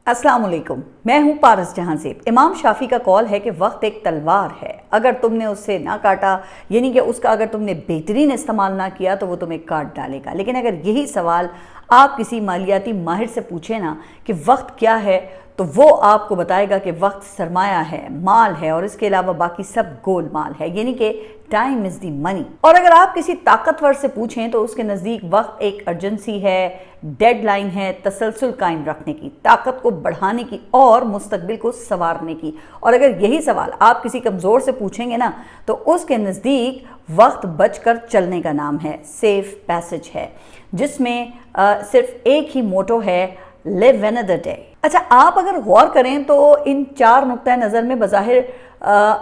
السلام علیکم، میں ہوں پارس جہاں زیب۔ امام شافعی کا قول ہے کہ وقت ایک تلوار ہے، اگر تم نے اس سے نہ کاٹا یعنی کہ اس کا اگر تم نے بہترین استعمال نہ کیا تو وہ تمہیں کاٹ ڈالے گا۔ لیکن اگر یہی سوال آپ کسی مالیاتی ماہر سے پوچھیں نا کہ وقت کیا ہے تو وہ آپ کو بتائے گا کہ وقت سرمایہ ہے، مال ہے، اور اس کے علاوہ باقی سب گول مال ہے، یعنی کہ ٹائم از دی منی۔ اور اگر آپ کسی طاقتور سے پوچھیں تو اس کے نزدیک وقت ایک ارجنسی ہے، ڈیڈ لائن ہے، تسلسل قائم رکھنے کی، طاقت کو بڑھانے کی اور مستقبل کو سنوارنے کی۔ اور اگر یہی سوال آپ کسی کمزور سے پوچھیں گے نا تو اس کے نزدیک وقت بچ کر چلنے کا نام ہے، سیف پیسج ہے، جس میں صرف ایک ہی موٹو ہے، live another day۔ اچھا، آپ اگر غور کریں تو ان چار نقطہ نظر میں بظاہر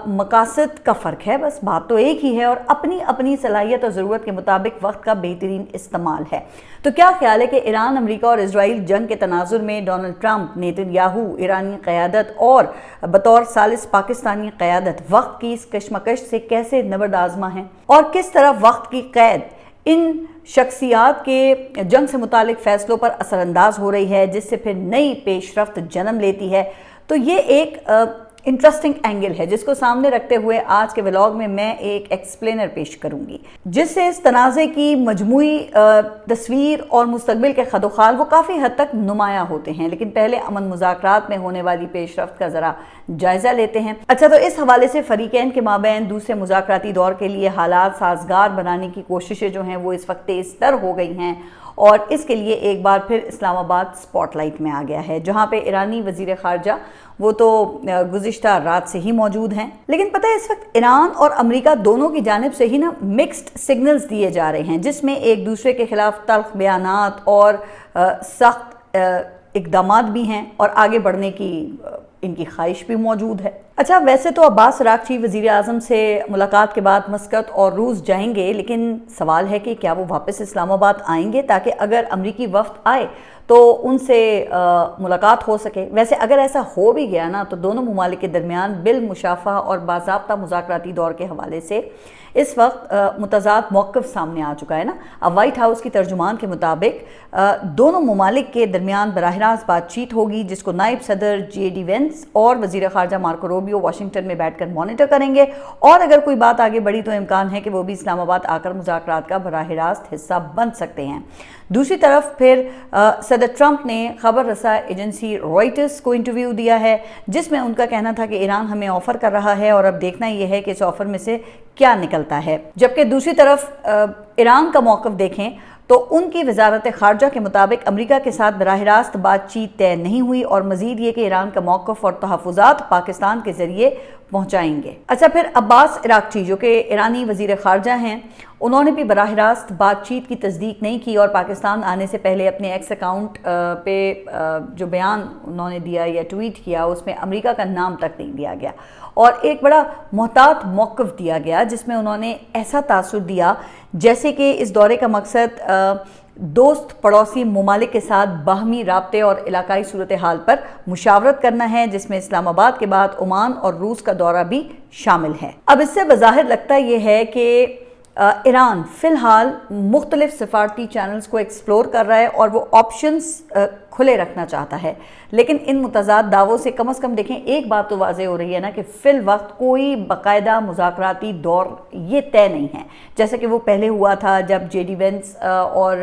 مقاصد کا فرق ہے، بس بات تو ایک ہی ہے، اور اپنی اپنی صلاحیت اور ضرورت کے مطابق وقت کا بہترین استعمال ہے۔ تو کیا خیال ہے کہ ایران، امریکہ اور اسرائیل جنگ کے تناظر میں ڈونلڈ ٹرمپ، نیتن یاہو، ایرانی قیادت اور بطور ثالث پاکستانی قیادت وقت کی اس کشمکش سے کیسے نبرد آزما ہیں، اور کس طرح وقت کی قید ان شخصیات کے جنگ سے متعلق فیصلوں پر اثر انداز ہو رہی ہے، جس سے پھر نئی پیش رفت جنم لیتی ہے؟ تو یہ ایک انٹرسٹنگ اینگل ہے جس کو سامنے رکھتے ہوئے آج کے ولاگ میں ایک ایکسپلینر پیش کروں گی، جس سے اس تنازع کی مجموعی تصویر اور مستقبل کے خدوخال وہ کافی حد تک نمایاں ہوتے ہیں۔ لیکن پہلے امن مذاکرات میں ہونے والی پیش رفت کا ذرا جائزہ لیتے ہیں۔ اچھا، تو اس حوالے سے فریقین کے مابین دوسرے مذاکراتی دور کے لیے حالات سازگار بنانے کی کوششیں جو ہیں وہ اس وقت تیز تر ہو گئی ہیں، اور اس کے لیے ایک بار پھر اسلام آباد سپاٹ لائٹ میں آ گیا ہے، جہاں پہ ایرانی وزیر خارجہ وہ تو گزشتہ رات سے ہی موجود ہیں۔ لیکن پتہ ہے اس وقت ایران اور امریکہ دونوں کی جانب سے ہی مکسڈ سگنلز دیے جا رہے ہیں، جس میں ایک دوسرے کے خلاف تلخ بیانات اور سخت اقدامات بھی ہیں، اور آگے بڑھنے کی ان کی خواہش بھی موجود ہے۔ اچھا، ویسے تو عباس عراقچی وزیر اعظم سے ملاقات کے بعد مسقط اور روس جائیں گے، لیکن سوال ہے کہ کیا وہ واپس اسلام آباد آئیں گے تاکہ اگر امریکی وفد آئے تو ان سے ملاقات ہو سکے۔ ویسے اگر ایسا ہو بھی گیا نا تو دونوں ممالک کے درمیان بالمشافہہ اور باضابطہ مذاکراتی دور کے حوالے سے اس وقت متضاد موقف سامنے آ چکا ہے نا۔ اب وائٹ ہاؤس کی ترجمان کے مطابق دونوں ممالک کے درمیان براہ راست بات چیت ہوگی، جس کو نائب صدر جے ڈی وینس اور وزیر خارجہ مارکو روبیو واشنگٹن میں بیٹھ کر مانیٹر کریں گے، اور اگر کوئی بات آگے بڑھی تو امکان ہے کہ وہ بھی اسلام آباد آ کر مذاکرات کا براہ راست حصہ بن سکتے ہیں۔ دوسری طرف پھر صدر ٹرمپ نے خبر رساں ایجنسی رائٹرز کو انٹرویو دیا ہے، جس میں ان کا کہنا تھا کہ ایران ہمیں آفر کر رہا ہے اور اب دیکھنا یہ ہے کہ اس آفر میں سے کیا نکلتا ہے۔ جبکہ دوسری طرف ایران کا موقف دیکھیں تو ان کی وزارت خارجہ کے مطابق امریکہ کے ساتھ براہ راست بات چیت طے نہیں ہوئی، اور مزید یہ کہ ایران کا موقف اور تحفظات پاکستان کے ذریعے پہنچائیں گے۔ اچھا، پھر عباس عراقچی جو کہ ایرانی وزیر خارجہ ہیں، انہوں نے بھی براہ راست بات چیت کی تصدیق نہیں کی، اور پاکستان آنے سے پہلے اپنے ایکس اکاؤنٹ پہ جو بیان انہوں نے دیا یا ٹویٹ کیا اس میں امریکہ کا نام تک نہیں دیا گیا، اور ایک بڑا محتاط موقف دیا گیا، جس میں انہوں نے ایسا تاثر دیا جیسے کہ اس دورے کا مقصد دوست پڑوسی ممالک کے ساتھ باہمی رابطے اور علاقائی صورتحال پر مشاورت کرنا ہے، جس میں اسلام آباد کے بعد عمان اور روس کا دورہ بھی شامل ہے۔ اب اس سے بظاہر لگتا یہ ہے کہ ایران فی الحال مختلف سفارتی چینلز کو ایکسپلور کر رہا ہے اور وہ آپشنز کھلے رکھنا چاہتا ہے، لیکن ان متضاد دعووں سے کم از کم دیکھیں ایک بات تو واضح ہو رہی ہے نا کہ فی الوقت کوئی باقاعدہ مذاکراتی دور یہ طے نہیں ہے، جیسا کہ وہ پہلے ہوا تھا جب جے ڈی وینس اور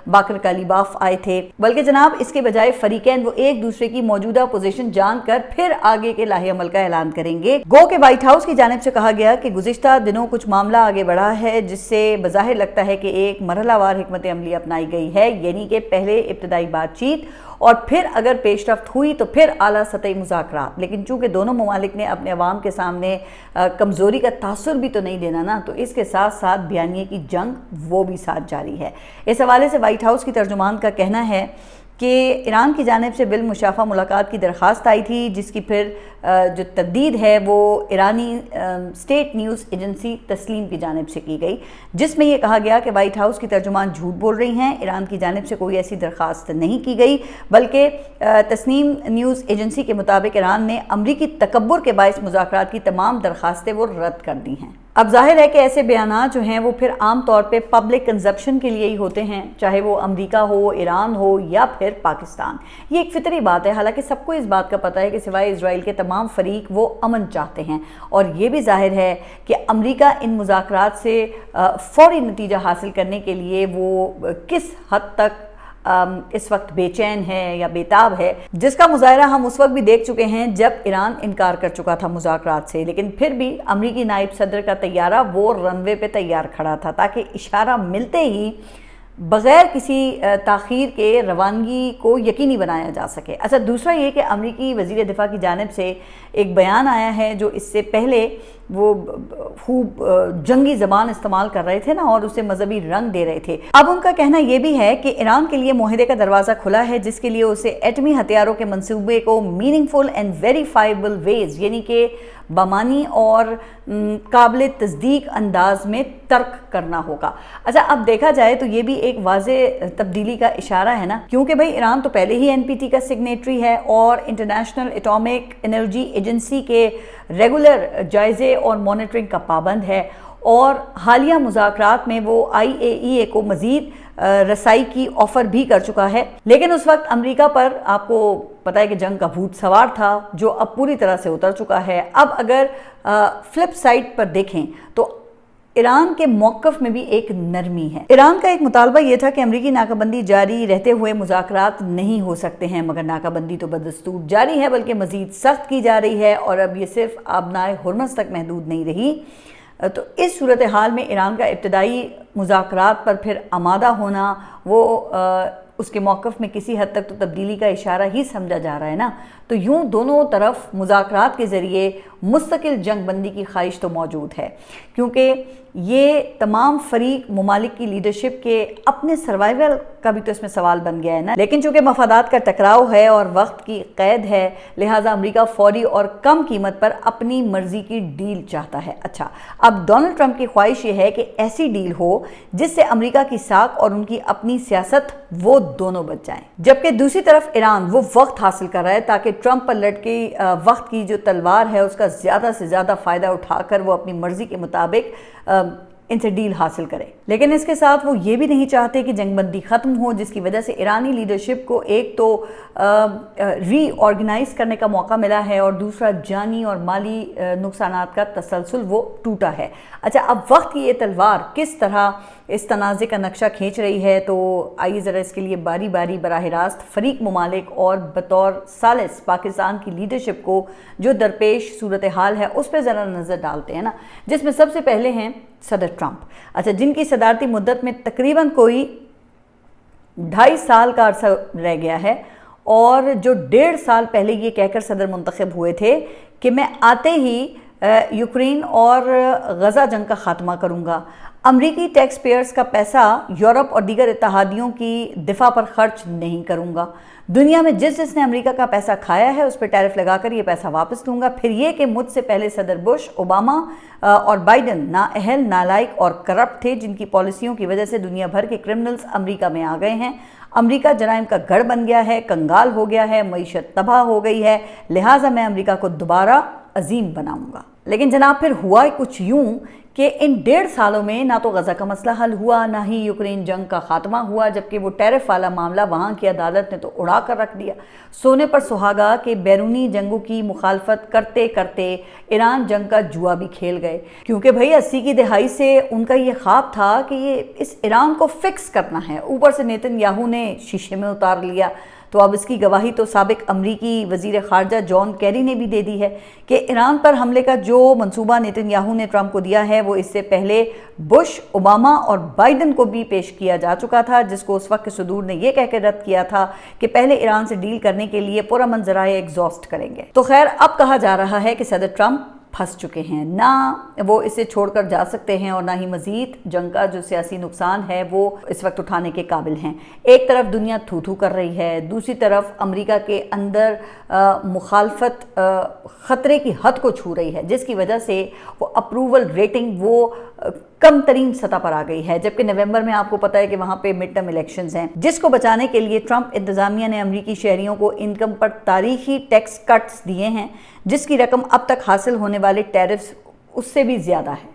باقر کالیباف آئے تھے، بلکہ جناب اس کے بجائے فریقین وہ ایک دوسرے کی موجودہ پوزیشن جان کر پھر آگے کے لاہ عمل کا اعلان کریں گے۔ گو کہ وائٹ ہاؤس کی جانب سے کہا گیا کہ گزشتہ دنوں کچھ معاملہ آگے بڑھا ہے، جس سے بظاہر لگتا ہے کہ ایک مرحلہ وار حکمت عملی اپنائی گئی ہے، یعنی کہ پہلے ابتدائی بات چیت اور پھر اگر پیش رفت ہوئی تو پھر اعلیٰ سطحی مذاکرات۔ لیکن چونکہ دونوں ممالک نے اپنے عوام کے سامنے کمزوری کا تاثر بھی تو نہیں دینا نا، تو اس کے ساتھ ساتھ بیانیے کی جنگ وہ بھی ساتھ جاری ہے۔ اس حوالے سے وائٹ ہاؤس کی ترجمان کا کہنا ہے کہ ایران کی جانب سے بالمشافہہ ملاقات کی درخواست آئی تھی، جس کی پھر جو تردید ہے وہ ایرانی اسٹیٹ نیوز ایجنسی تسنیم کی جانب سے کی گئی، جس میں یہ کہا گیا کہ وائٹ ہاؤس کی ترجمان جھوٹ بول رہی ہیں، ایران کی جانب سے کوئی ایسی درخواست نہیں کی گئی، بلکہ تسنیم نیوز ایجنسی کے مطابق ایران نے امریکی تکبر کے باعث مذاکرات کی تمام درخواستیں وہ رد کر دی ہیں۔ اب ظاہر ہے کہ ایسے بیانات جو ہیں وہ پھر عام طور پہ پبلک کنزپشن کے لیے ہی ہوتے ہیں، چاہے وہ امریکہ ہو، ایران ہو یا پھر پاکستان۔ یہ ایک فطری بات ہے، حالانکہ سب کو اس بات کا پتہ ہے کہ سوائے اسرائیل کے تمام فریق وہ امن چاہتے ہیں، اور یہ بھی ظاہر ہے کہ امریکہ ان مذاکرات سے فوری نتیجہ حاصل کرنے کے لیے وہ کس حد تک اس وقت بے چین ہے یا بیتاب ہے، جس کا مظاہرہ ہم اس وقت بھی دیکھ چکے ہیں جب ایران انکار کر چکا تھا مذاکرات سے، لیکن پھر بھی امریکی نائب صدر کا طیارہ وہ رن وے پہ تیار کھڑا تھا تاکہ اشارہ ملتے ہی بغیر کسی تاخیر کے روانگی کو یقینی بنایا جا سکے۔ اچھا، دوسرا یہ کہ امریکی وزیر دفاع کی جانب سے ایک بیان آیا ہے جو اس سے پہلے وہ خوب جنگی زبان استعمال کر رہے تھے نا اور اسے مذہبی رنگ دے رہے تھے۔ اب ان کا کہنا یہ بھی ہے کہ ایران کے لیے معاہدے کا دروازہ کھلا ہے، جس کے لیے اسے ایٹمی ہتھیاروں کے منصوبے کو میننگ فل اینڈ ویریفائبل ویز، یعنی کہ بامانی اور قابل تصدیق انداز میں ترک کرنا ہوگا۔ اچھا، اب دیکھا جائے تو یہ بھی ایک واضح تبدیلی کا اشارہ ہے نا، کیونکہ بھائی ایران تو پہلے ہی NPT کا سگنیٹری ہے اور انٹرنیشنل ایٹامک انرجی ایجنسی کے ریگولر جائزے اور مانیٹرنگ کا پابند ہے، اور حالیہ مذاکرات میں وہ IAEA کو مزید رسائی کی آفر بھی کر چکا ہے، لیکن اس وقت امریکہ پر آپ کو پتہ ہے کہ جنگ کا بھوت سوار تھا جو اب پوری طرح سے اتر چکا ہے۔ اب اگر فلپ سائڈ پر دیکھیں تو ایران کے موقف میں بھی ایک نرمی ہے۔ ایران کا ایک مطالبہ یہ تھا کہ امریکی ناکہ بندی جاری رہتے ہوئے مذاکرات نہیں ہو سکتے ہیں، مگر ناکہ بندی تو بدستور جاری ہے بلکہ مزید سخت کی جا رہی ہے، اور اب یہ صرف آبنائے ہرمز تک محدود نہیں رہی۔ تو اس صورتحال میں ایران کا ابتدائی مذاکرات پر پھر آمادہ ہونا وہ اس کے موقف میں کسی حد تک تو تبدیلی کا اشارہ ہی سمجھا جا رہا ہے نا۔ تو یوں دونوں طرف مذاکرات کے ذریعے مستقل جنگ بندی کی خواہش تو موجود ہے، کیونکہ یہ تمام فریق ممالک کی لیڈرشپ کے اپنے سروائیول کا بھی تو اس میں سوال بن گیا ہے نا، لیکن چونکہ مفادات کا ٹکراؤ ہے اور وقت کی قید ہے، لہٰذا امریکہ فوری اور کم قیمت پر اپنی مرضی کی ڈیل چاہتا ہے۔ اچھا، اب ڈونلڈ ٹرمپ کی خواہش یہ ہے کہ ایسی ڈیل ہو جس سے امریکہ کی ساکھ اور ان کی اپنی سیاست وہ دونوں بچ جائیں، جبکہ دوسری طرف ایران وہ وقت حاصل کر رہا ہے تاکہ ٹرمپ پر لٹکی وقت کی جو تلوار ہے اس کا زیادہ سے زیادہ فائدہ اٹھا کر وہ اپنی مرضی کے مطابق ان سے ڈیل حاصل کرے، لیکن اس کے ساتھ وہ یہ بھی نہیں چاہتے کہ جنگ بندی ختم ہو، جس کی وجہ سے ایرانی لیڈرشپ کو ایک تو ری آرگنائز کرنے کا موقع ملا ہے اور دوسرا جانی اور مالی نقصانات کا تسلسل وہ ٹوٹا ہے۔ اچھا، اب وقت کی یہ تلوار کس طرح اس تنازع کا نقشہ کھینچ رہی ہے، تو آئیے ذرا اس کے لیے باری باری براہ راست فریق ممالک اور بطور ثالث پاکستان کی لیڈرشپ کو جو درپیش صورتحال ہے اس پہ ذرا نظر ڈالتے ہیں نا، جس میں سب سے پہلے ہیں صدر ٹرمپ، اچھا، جن کی صدارتی مدت میں تقریباً کوئی 2.5 سال کا عرصہ رہ گیا ہے، اور جو 1.5 سال پہلے یہ کہہ کر صدر منتخب ہوئے تھے کہ میں آتے ہی یوکرین اور غزہ جنگ کا خاتمہ کروں گا، امریکی ٹیکس پیئرز کا پیسہ یورپ اور دیگر اتحادیوں کی دفاع پر خرچ نہیں کروں گا، دنیا میں جس نے امریکہ کا پیسہ کھایا ہے اس پہ ٹیرف لگا کر یہ پیسہ واپس دوں گا، پھر یہ کہ مجھ سے پہلے صدر بش، اوباما اور بائیڈن نااہل، نالائق اور کرپٹ تھے، جن کی پالیسیوں کی وجہ سے دنیا بھر کے کرمنلز امریکہ میں آ گئے ہیں، امریکہ جرائم کا گڑھ بن گیا ہے، کنگال ہو گیا ہے، معیشت تباہ ہو گئی ہے، لہٰذا میں امریکہ کو دوبارہ عظیم بناؤں گا۔ لیکن جناب پھر ہوا کچھ یوں کہ ان 1.5 سالوں میں نہ تو غزہ کا مسئلہ حل ہوا، نہ ہی یوکرین جنگ کا خاتمہ ہوا، جبکہ وہ ٹیرف والا معاملہ وہاں کی عدالت نے تو اڑا کر رکھ دیا۔ سونے پر سہاگا کہ بیرونی جنگوں کی مخالفت کرتے کرتے ایران جنگ کا جوا بھی کھیل گئے، کیونکہ بھائی 80 کی دہائی سے ان کا یہ خواب تھا کہ یہ اس ایران کو فکس کرنا ہے، اوپر سے نیتن یاہو نے شیشے میں اتار لیا۔ تو اب اس کی گواہی تو سابق امریکی وزیر خارجہ جان کیری نے بھی دے دی ہے کہ ایران پر حملے کا جو منصوبہ نیتن یاہو نے ٹرمپ کو دیا ہے وہ اس سے پہلے بش، اوباما اور بائیڈن کو بھی پیش کیا جا چکا تھا، جس کو اس وقت کے صدور نے یہ کہہ کے رد کیا تھا کہ پہلے ایران سے ڈیل کرنے کے لیے پرامن ذرائع ایگزاسٹ کریں گے۔ تو خیر، اب کہا جا رہا ہے کہ صدر ٹرمپ پھنس چکے ہیں، نہ وہ اسے چھوڑ کر جا سکتے ہیں اور نہ ہی مزید جنگ کا جو سیاسی نقصان ہے وہ اس وقت اٹھانے کے قابل ہیں۔ ایک طرف دنیا تھو تھو کر رہی ہے، دوسری طرف امریکہ کے اندر مخالفت خطرے کی حد کو چھو رہی ہے، جس کی وجہ سے وہ اپروول ریٹنگ وہ کم ترین سطح پر آ گئی ہے، جبکہ نومبر میں آپ کو پتہ ہے کہ وہاں پہ مڈ ٹرم الیکشنز ہیں، جس کو بچانے کے لیے ٹرمپ انتظامیہ نے امریکی شہریوں کو انکم پر تاریخی ٹیکس کٹس دیے ہیں، جس کی رقم اب تک حاصل ہونے والے ٹیرفز اس سے بھی زیادہ ہے۔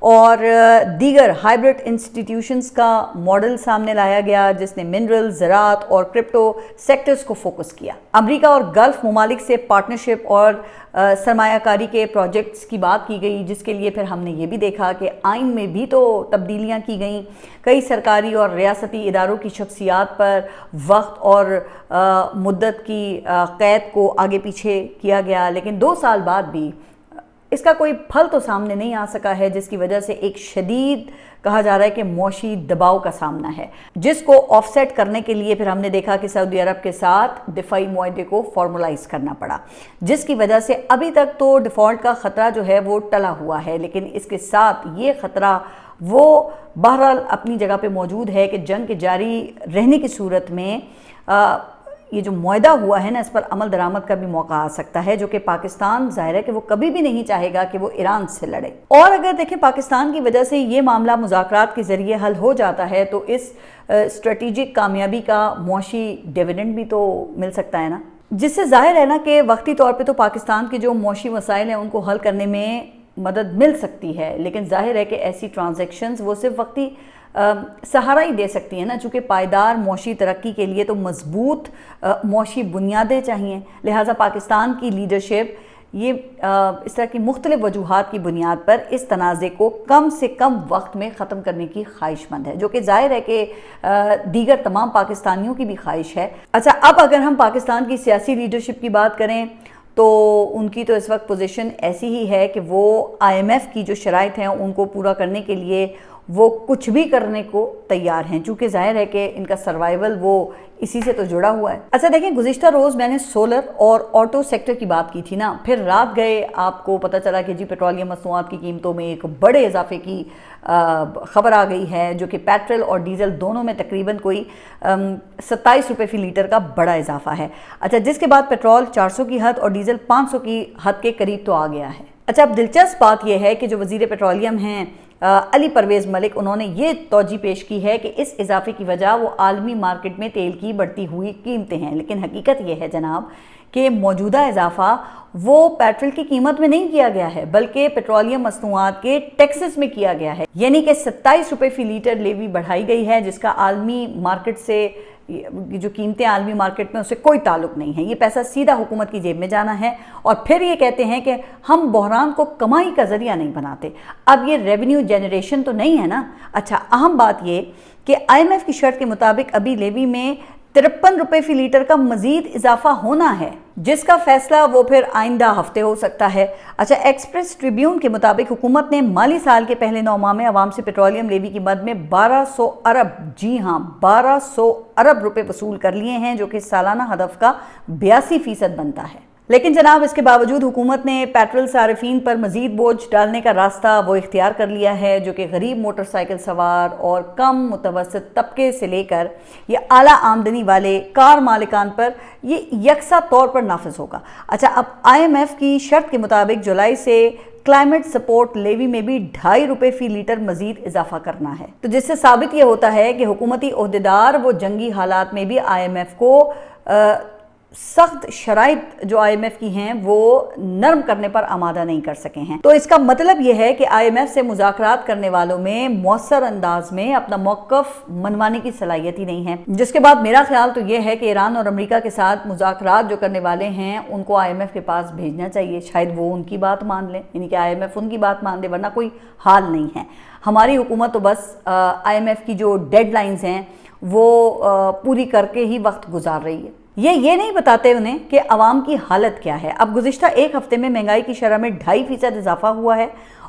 اور دیگر ہائبرڈ انسٹیٹیوشنز کا ماڈل سامنے لایا گیا جس نے منرل، زراعت اور کرپٹو سیکٹرز کو فوکس کیا۔ امریکہ اور گلف ممالک سے پارٹنرشپ اور سرمایہ کاری کے پروجیکٹس کی بات کی گئی، جس کے لیے پھر ہم نے یہ بھی دیکھا کہ آئین میں بھی تو تبدیلیاں کی گئیں، کئی سرکاری اور ریاستی اداروں کی شخصیات پر وقت اور مدت کی قید کو آگے پیچھے کیا گیا، لیکن 2 سال بعد بھی اس کا کوئی پھل تو سامنے نہیں آ سکا ہے، جس کی وجہ سے ایک شدید کہا جا رہا ہے کہ معاشی دباؤ کا سامنا ہے، جس کو آف سیٹ کرنے کے لیے پھر ہم نے دیکھا کہ سعودی عرب کے ساتھ دفاعی معاہدے کو فارملائز کرنا پڑا، جس کی وجہ سے ابھی تک تو ڈیفالٹ کا خطرہ جو ہے وہ ٹلا ہوا ہے، لیکن اس کے ساتھ یہ خطرہ وہ بہرحال اپنی جگہ پہ موجود ہے کہ جنگ کے جاری رہنے کی صورت میں یہ جو معاہدہ ہوا ہے نا، اس پر عمل درآمد کا بھی موقع آ سکتا ہے، جو کہ پاکستان ظاہر ہے کہ وہ کبھی بھی نہیں چاہے گا کہ وہ ایران سے لڑے۔ اور اگر دیکھیں پاکستان کی وجہ سے یہ معاملہ مذاکرات کے ذریعے حل ہو جاتا ہے تو اس اسٹریٹجک کامیابی کا معاشی ڈیویڈنڈ بھی تو مل سکتا ہے نا، جس سے ظاہر ہے نا کہ وقتی طور پہ تو پاکستان کے جو معاشی مسائل ہیں ان کو حل کرنے میں مدد مل سکتی ہے، لیکن ظاہر ہے کہ ایسی ٹرانزیکشنز وہ صرف وقتی سہارا ہی دے سکتی ہیں نا، چونکہ پائیدار معاشی ترقی کے لیے تو مضبوط معاشی بنیادیں چاہیے، لہٰذا پاکستان کی لیڈرشپ یہ اس طرح کی مختلف وجوہات کی بنیاد پر اس تنازع کو کم سے کم وقت میں ختم کرنے کی خواہش مند ہے، جو کہ ظاہر ہے کہ دیگر تمام پاکستانیوں کی بھی خواہش ہے۔ اچھا، اب اگر ہم پاکستان کی سیاسی لیڈرشپ کی بات کریں تو ان کی تو اس وقت پوزیشن ایسی ہی ہے کہ وہ IMF کی جو شرائط ہیں ان کو پورا کرنے کے لیے وہ کچھ بھی کرنے کو تیار ہیں، چونکہ ظاہر ہے کہ ان کا سروائیول وہ اسی سے تو جڑا ہوا ہے۔ اچھا دیکھیں، گزشتہ روز میں نے سولر اور آٹو سیکٹر کی بات کی تھی نا، پھر رات گئے آپ کو پتہ چلا کہ جی پیٹرولیم مصنوعات کی قیمتوں میں ایک بڑے اضافے کی خبر آ گئی ہے، جو کہ پیٹرول اور ڈیزل دونوں میں تقریباً کوئی 27 روپے فی لیٹر کا بڑا اضافہ ہے۔ اچھا، جس کے بعد پیٹرول 400 کی حد اور ڈیزل 500 کی حد کے قریب تو آ گیا ہے۔ اچھا، اب دلچسپ بات یہ ہے کہ جو وزیر پیٹرولیم ہیں علی پرویز ملک، انہوں نے یہ توجہ پیش کی ہے کہ اس اضافے کی وجہ وہ عالمی مارکیٹ میں تیل کی بڑھتی ہوئی قیمتیں ہیں، لیکن حقیقت یہ ہے جناب کہ موجودہ اضافہ وہ پیٹرول کی قیمت میں نہیں کیا گیا ہے، بلکہ پیٹرولیم مصنوعات کے ٹیکسز میں کیا گیا ہے، یعنی کہ 27 روپے فی لیٹر لیوی بڑھائی گئی ہے، جس کا عالمی مارکیٹ سے جو قیمتیں عالمی مارکیٹ میں اسے کوئی تعلق نہیں ہے، یہ پیسہ سیدھا حکومت کی جیب میں جانا ہے، اور پھر یہ کہتے ہیں کہ ہم بحران کو کمائی کا ذریعہ نہیں بناتے۔ اب یہ ریونیو جنریشن تو نہیں ہے نا۔ اچھا، اہم بات یہ کہ IMF کی شرط کے مطابق ابھی لیوی میں 53 روپے فی لیٹر کا مزید اضافہ ہونا ہے، جس کا فیصلہ وہ پھر آئندہ ہفتے ہو سکتا ہے۔ اچھا، ایکسپریس ٹریبیون کے مطابق حکومت نے مالی سال کے پہلے 9 ماہ میں عوام سے پیٹرولیم لیوی کی مد میں 1200 ارب، جی ہاں 1200 ارب روپے وصول کر لیے ہیں، جو کہ سالانہ ہدف کا 82% بنتا ہے۔ لیکن جناب اس کے باوجود حکومت نے پیٹرول صارفین پر مزید بوجھ ڈالنے کا راستہ وہ اختیار کر لیا ہے، جو کہ غریب موٹر سائیکل سوار اور کم متوسط طبقے سے لے کر یہ اعلیٰ آمدنی والے کار مالکان پر یہ یکساں طور پر نافذ ہوگا۔ اچھا، اب IMF کی شرط کے مطابق جولائی سے کلائمیٹ سپورٹ لیوی میں بھی 2.5 روپے فی لیٹر مزید اضافہ کرنا ہے، تو جس سے ثابت یہ ہوتا ہے کہ حکومتی عہدیدار وہ جنگی حالات میں بھی IMF کو سخت شرائط جو IMF کی ہیں وہ نرم کرنے پر آمادہ نہیں کر سکے ہیں۔ تو اس کا مطلب یہ ہے کہ IMF سے مذاکرات کرنے والوں میں مؤثر انداز میں اپنا موقف منوانے کی صلاحیت ہی نہیں ہے، جس کے بعد میرا خیال تو یہ ہے کہ ایران اور امریکہ کے ساتھ مذاکرات جو کرنے والے ہیں ان کو IMF کے پاس بھیجنا چاہیے، شاید وہ ان کی بات مان لیں، یعنی کہ IMF ان کی بات مان دے، ورنہ کوئی حال نہیں ہے۔ ہماری حکومت تو بس IMF کی جو ڈیڈ لائنز ہیں وہ پوری کر کے ہی وقت گزار رہی ہے، یہ نہیں بتاتے انہیں کہ عوام کی حالت کیا ہے۔ اب گزشتہ ایک ہفتے میں مہنگائی کی شرح میں 2.5% اضافہ ہوا ہے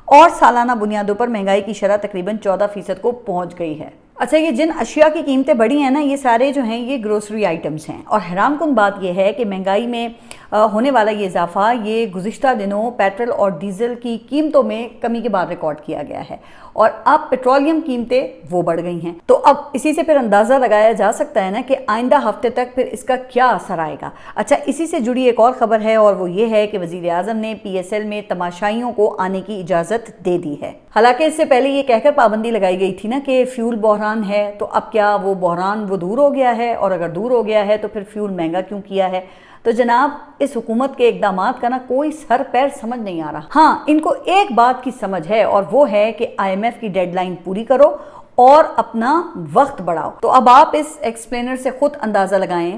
اور سالانہ بنیادوں پر مہنگائی کی شرح تقریباً 14% کو پہنچ گئی ہے۔ اچھا، یہ جن اشیاء کی قیمتیں بڑھی ہیں نا، یہ سارے جو ہیں یہ گروسری آئٹمز ہیں، اور حیران کن بات یہ ہے کہ مہنگائی میں ہونے والا یہ اضافہ یہ گزشتہ دنوں پیٹرول اور ڈیزل کی قیمتوں میں کمی کے بعد ریکارڈ کیا گیا ہے، اور اب پیٹرولیم قیمتیں وہ بڑھ گئی ہیں۔ تو اب اسی سے پھر اندازہ لگایا جا سکتا ہے نا کہ آئندہ ہفتے تک پھر اس کا کیا اثر آئے گا۔ اچھا، اسی سے جڑی ایک اور خبر ہے، اور وہ یہ ہے کہ وزیر اعظم نے PSL میں تماشائیوں کو آنے کی اجازت دے دی ہے۔ حالانکہ اس سے پہلے یہ کہہ کر پابندی لگائی گئی تھی نا کہ فیول بحران ہے، تو اب کیا وہ بحران وہ دور ہو گیا ہے؟ اور اگر دور ہو گیا ہے تو پھر فیول مہنگا کیوں کیا ہے؟ تو جناب اس حکومت کے اقدامات کا نا کوئی سر پیر سمجھ نہیں آ رہا۔ ہاں ان کو ایک بات کی سمجھ ہے اور وہ ہے کہ IMF کی ڈیڈ لائن پوری کرو اور اپنا وقت بڑھاؤ۔ تو اب آپ اس ایکسپلینر سے خود اندازہ لگائیں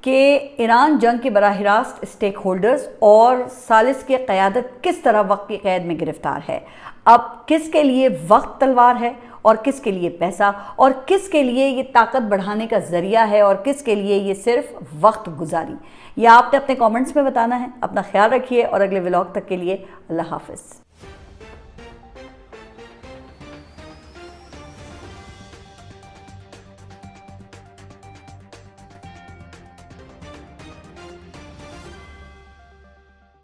کہ ایران جنگ کے براہ راست اسٹیک ہولڈرز اور ثالث کی قیادت کس طرح وقت کی قید میں گرفتار ہے۔ اب کس کے لیے وقت تلوار ہے اور کس کے لیے پیسہ، اور کس کے لیے یہ طاقت بڑھانے کا ذریعہ ہے اور کس کے لیے یہ صرف وقت گزاری۔ یہ آپ نے اپنے کامنٹس میں بتانا ہے۔ اپنا خیال رکھیے اور اگلے ولاگ تک کے لیے اللہ حافظ۔